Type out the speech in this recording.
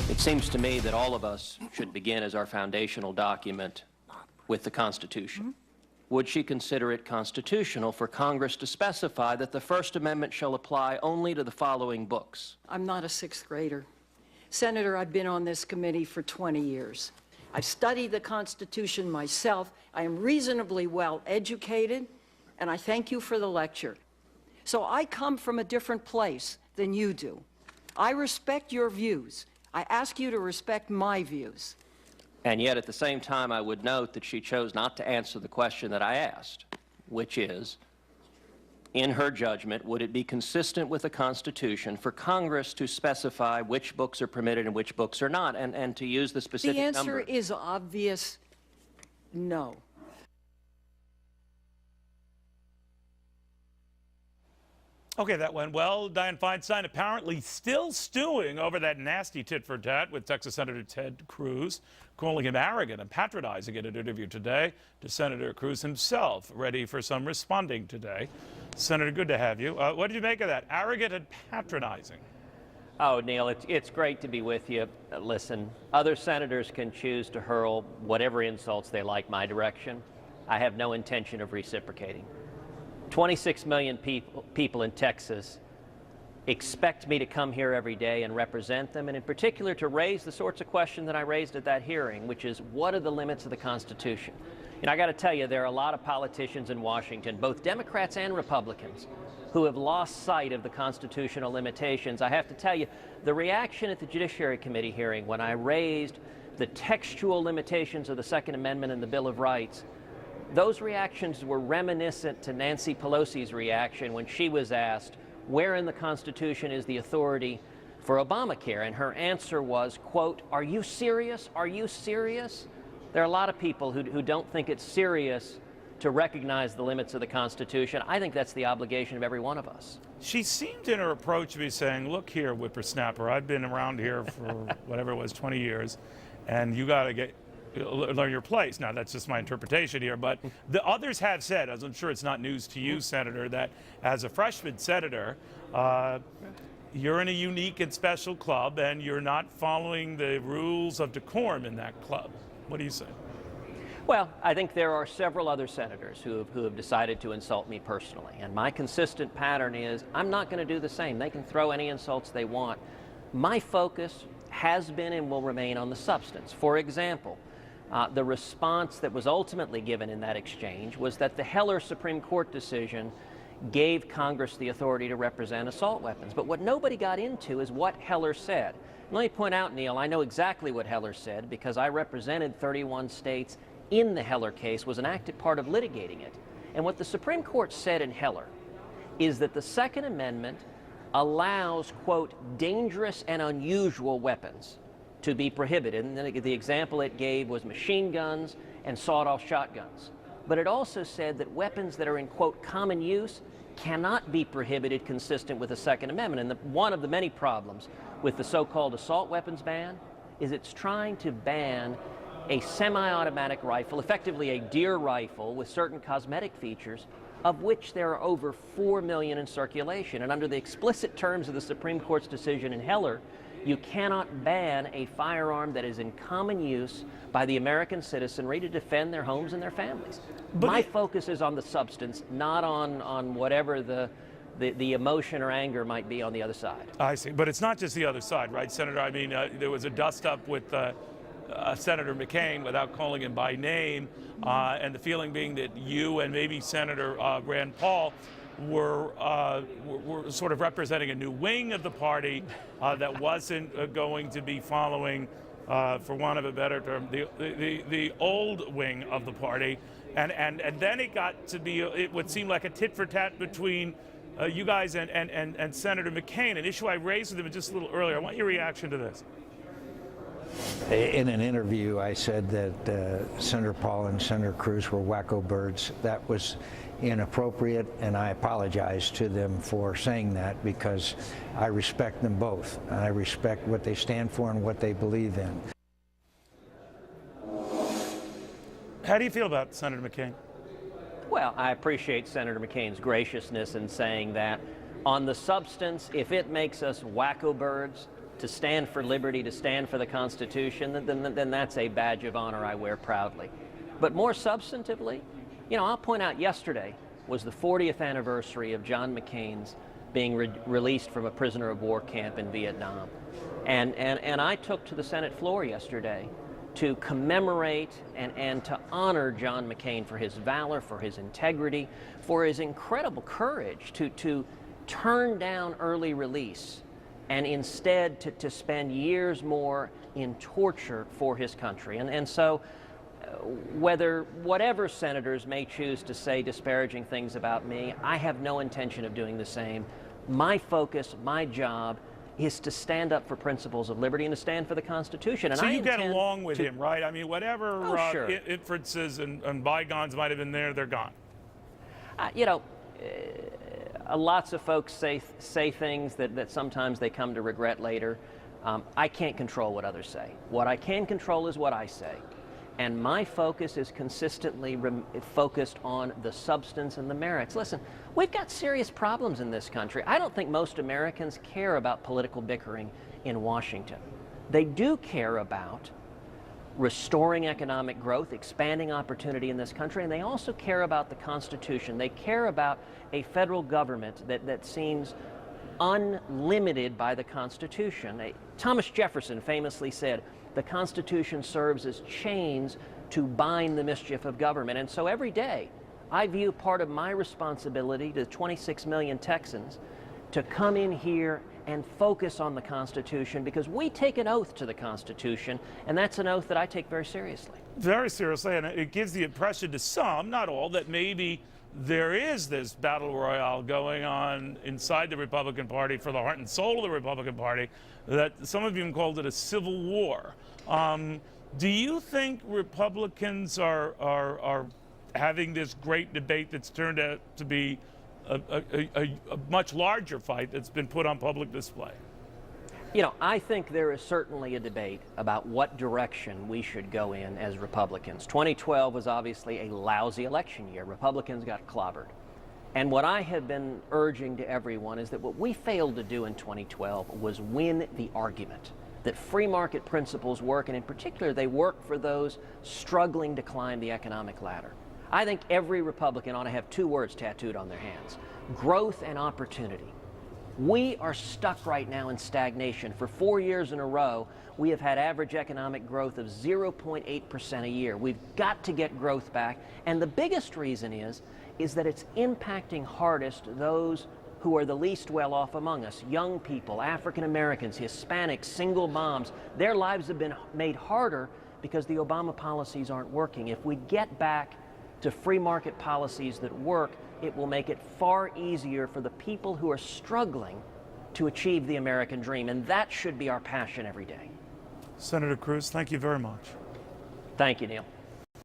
It seems to me that all of us should begin as our foundational document with the Constitution. Would she consider it constitutional for Congress to specify that the First Amendment shall apply only to the following books? I'm not a sixth grader. Senator, I've been on this committee for 20 years. I've studied the Constitution myself. I am reasonably well educated, and I thank you for the lecture. So I come from a different place than you do. I respect your views. I ask you to respect my views. And yet, at the same time, I would note that she chose not to answer the question that I asked, which is, in her judgment, would it be consistent with the Constitution for Congress to specify which books are permitted and which books are not, and to use the specific number? The answer is obvious, no. Okay, that went well. Dianne Feinstein apparently still stewing over that nasty tit-for-tat with Texas Senator Ted Cruz, calling him arrogant and patronizing in an interview today to Senator Cruz himself, ready for some responding today. Senator, good to have you. What did you make of that? Arrogant and patronizing. Oh, Neil, it's great to be with you. Listen, other senators can choose to hurl whatever insults they like my direction. I have no intention of reciprocating. 26 million people in Texas expect me to come here every day and represent them, and in particular to raise the sorts of questions that I raised at that hearing, which is, what are the limits of the Constitution? And I got to tell you, there are a lot of politicians in Washington, both Democrats and Republicans, who have lost sight of the constitutional limitations. I have to tell you, the reaction at the Judiciary Committee hearing when I raised the textual limitations of the Second Amendment and the Bill of Rights, those reactions were reminiscent to Nancy Pelosi's reaction when she was asked, where in the Constitution is the authority for Obamacare? And her answer was, quote, are you serious? Are you serious? There are a lot of people who don't think it's serious to recognize the limits of the Constitution. I think that's the obligation of every one of us. She seemed in her approach to be saying, look here, whippersnapper, I've been around here for whatever it was, 20 years, and you got to learn your place. Now, that's just my interpretation here, but the others have said, as I'm sure it's not news to you, Senator, that as a freshman senator, you're in a unique and special club, and you're not following the rules of decorum in that club. What do you say? Well, I think there are several other senators who have decided to insult me personally, and my consistent pattern is I'm not going to do the same. They can throw any insults they want. My focus has been and will remain on the substance. For example, the response that was ultimately given in that exchange was that the Heller Supreme Court decision gave Congress the authority to represent assault weapons. But what nobody got into is what Heller said. And let me point out, Neil, I know exactly what Heller said because I represented 31 states in the Heller case, was an active part of litigating it. And what the Supreme Court said in Heller is that the Second Amendment allows, quote, dangerous and unusual weapons to be prohibited. And then the example it gave was machine guns and sawed-off shotguns. But it also said that weapons that are in, quote, common use cannot be prohibited consistent with the Second Amendment. And one of the many problems with the so-called assault weapons ban is it's trying to ban a semi-automatic rifle, effectively a deer rifle with certain cosmetic features, of which there are over 4 million in circulation. And under the explicit terms of the Supreme Court's decision in Heller, you cannot ban a firearm that is in common use by the American citizenry to defend their homes and their families. But my focus is on the substance, not on whatever the emotion or anger might be on the other side. I see. But it's not just the other side, right, Senator? I mean, there was a dust-up with Senator McCain, without calling him by name, and the feeling being that you and maybe Senator Rand Paul were sort of representing a new wing of the party that wasn't going to be following, for want of a better term, the old wing of the party. And then it got to be, it would seem like a tit-for-tat between you guys and Senator McCain, an issue I raised with him just a little earlier. I want your reaction to this. In an interview, I said that Senator Paul and Senator Cruz were wacko birds. That was inappropriate, and I apologize to them for saying that because I respect them both. I respect what they stand for and what they believe in. How do you feel about Senator McCain? Well, I appreciate Senator McCain's graciousness in saying that on the substance, if it makes us wacko birds, to stand for liberty, to stand for the Constitution, then that's a badge of honor I wear proudly. But more substantively, you know, I'll point out yesterday was the 40th anniversary of John McCain's being released from a prisoner of war camp in Vietnam. And I took to the Senate floor yesterday to commemorate and to honor John McCain for his valor, for his integrity, for his incredible courage to turn down early release and instead to spend years more in torture for his country. And so whatever senators may choose to say disparaging things about me, I have no intention of doing the same. My focus, my job, is to stand up for principles of liberty and to stand for the Constitution. And so I you get intend along with him, right? I mean, whatever sure. inferences and bygones might have been there, they're gone. You know, lots of folks say things that sometimes they come to regret later. I can't control what others say. What I can control is what I say. And my focus is consistently focused on the substance and the merits. Listen, we've got serious problems in this country. I don't think most Americans care about political bickering in Washington. They do care about restoring economic growth, expanding opportunity in this country, and they also care about the Constitution. They care about a federal government that seems unlimited by the Constitution. Thomas Jefferson famously said, "The Constitution serves as chains to bind the mischief of government." And so every day, I view part of my responsibility to 26 million Texans to come in here and focus on the Constitution, because we take an oath to the Constitution, and that's an oath that I take very seriously. Very seriously, and it gives the impression to some, not all, that maybe there is this battle royale going on inside the Republican Party for the heart and soul of the Republican Party, that some of you called it a civil war. Do you think Republicans are having this great debate that's turned out to be a much larger fight that's been put on public display? You know, I think there is certainly a debate about what direction we should go in as Republicans. 2012 was obviously a lousy election year. Republicans got clobbered. And what I have been urging to everyone is that what we failed to do in 2012 was win the argument that free market principles work, and in particular, they work for those struggling to climb the economic ladder. I think every Republican ought to have two words tattooed on their hands: growth and opportunity. We are stuck right now in stagnation. For 4 years in a row, we have had average economic growth of 0.8% a year. We've got to get growth back, and the biggest reason is that it's impacting hardest those who are the least well off among us: young people, African Americans, Hispanics, single moms. Their lives have been made harder because the Obama policies aren't working. If we get back to free market policies that work, it will make it far easier for the people who are struggling to achieve the American dream, and that should be our passion every day. Senator Cruz, thank you very much. Thank you, Neil.